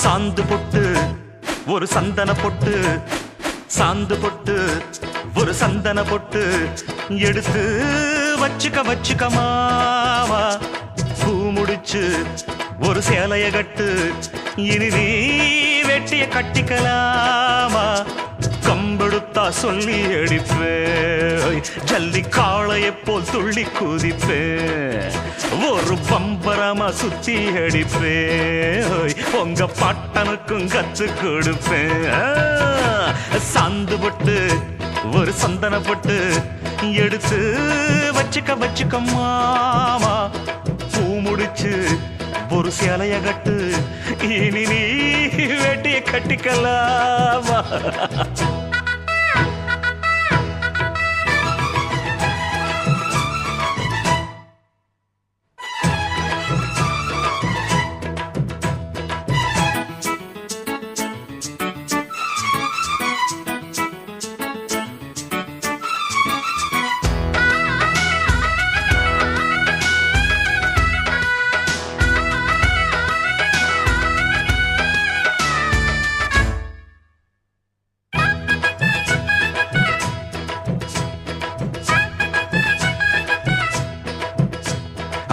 சாந்து பொட்டு ஒரு சந்தன பொட்டு, சாந்து பொட்டு ஒரு சந்தன பொட்டு எடுத்து வச்சுக்க மாமா. பூ முடிச்சு ஒரு சேலைய கட்டு, இனி நீ வெட்டிய கட்டிக்கலாமா. கம்பெடுத்தா சொல்லி அடிப்பேன், ஜல்லி காளையை போல் துள்ளி குதிப்பேன், ஒரு பம்பரமா சுத்தி அடிப்பேன், உங்க பாட்டனுக்கும் கத்து கொடுப்பேன். சாந்து பட்டு ஒரு சந்தன பட்டு எடுத்து வச்சுக்க மாமா. பூ முடிச்சு ஒரு சேலைய கட்டு, இனி நீ வெட்டிய கட்டிக்கலாமா.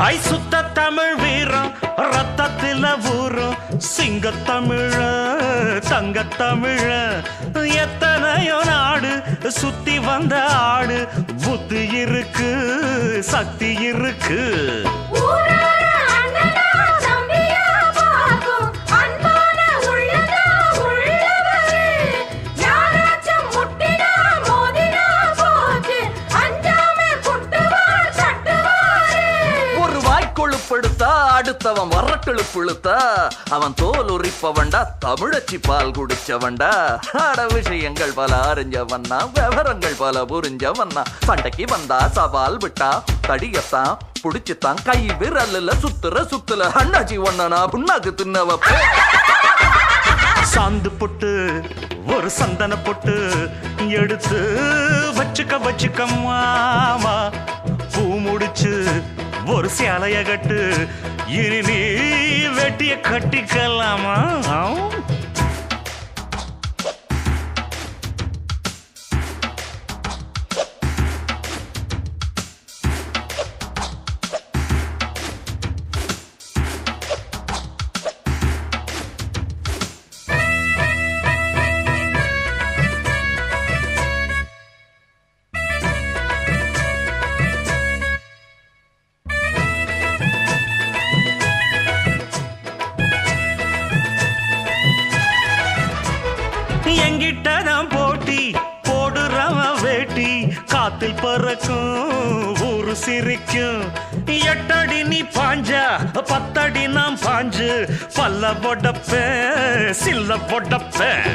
ஐ சுத்த தமிழ் வீரம் ரத்தத்தில ஊரும், சிங்க தமிழ தங்க தமிழ, எத்தனையோ நாடு சுத்தி வந்த ஆடு, புத்தி இருக்கு சக்தி இருக்கு. அடுத்தவன் வரட்டெழுப்புழுத்தா, அவன் தோல் உரிப்பவன்டா, தமிழச்சி பால் குடிச்சவன்டா. அட விஷயங்கள் பல அறிஞ்சவன்னா, விவரங்கள் பல புரிஞ்சவன்னா, சண்டைக்கு வந்தா சவால் விட்டா தடியத்தான் புடிச்சுத்தான், கை விரல்ல சுத்துல அண்ணாச்சி ஒன்னா புண்ணாக்கு தின்னவ. சாந்து பொட்டு ஒரு சந்தன பொட்டு எடுத்து வச்சுக்க மாமா. பூ முடிச்சு ஒரு சேலைய கட்டு, இனி நீ வெட்டிய கட்டிக்கலாமா. எங்கிட்டதான் போட்டி போடுறவன் வேட்டி, காத்தில் பறக்கும் ஊரு சிரிக்கும். 8 அடி நீ பாஞ்சா 10 அடி நாம் பாஞ்சு, பல்ல பொடப்பேன் சில்ல பொடப்பேன்.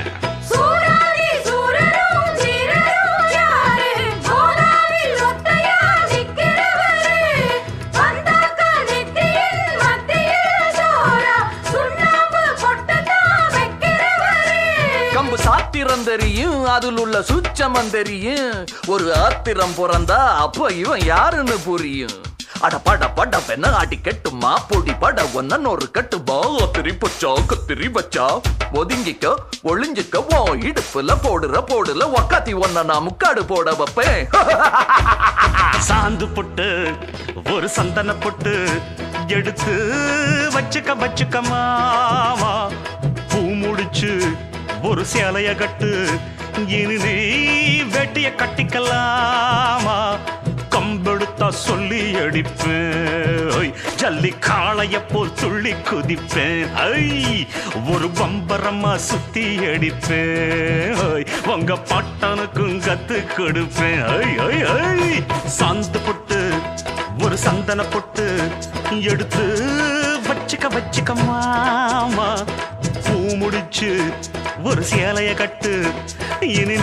கம்பு சாத்திரம் தெரியும், அதில் உள்ள சூட்சமம் தெரியும், ஒரு ஆத்திரம் பிறந்தா அப்ப இவன் யாருன்னு புரியும். அட பட பெண்ண ஆட்டி கெட்டுமா, பொடி பட ஒன்ன ஒரு கட்டுமா, திரிப்பச்சா கத்திரி வச்சா ஒதுங்கிக்க ஒளிஞ்சிக்க, ஓ இடுப்புல போடுல ஒக்காத்தி ஒன்ன நான் முக்காடு போட வைப்பேன். சாந்து பொட்டு ஒரு சந்தன பொட்டு எடுத்து வச்சுக்க மாமா. பூ முடிச்சு ஒரு சேலைய கட்டு, இனி நீ வெட்டிய கட்டிக்கலாமா. கம்பெடுத்தா சொல்லி அடிப்பேன், ஜல்லி காளைய போல் துள்ளி குதிப்பேன், ஒரு பம்பரமா சுத்தி அடிப்பேன், உங்க பாட்டனுக்கும் கத்து கொடுப்பேன். சாந்து பொட்டு ஒரு சந்தன பொட்டு எடுத்து வச்சுக்க மாமா. பூ முடிச்சு ஒரு சேலைய கட்டு, இனி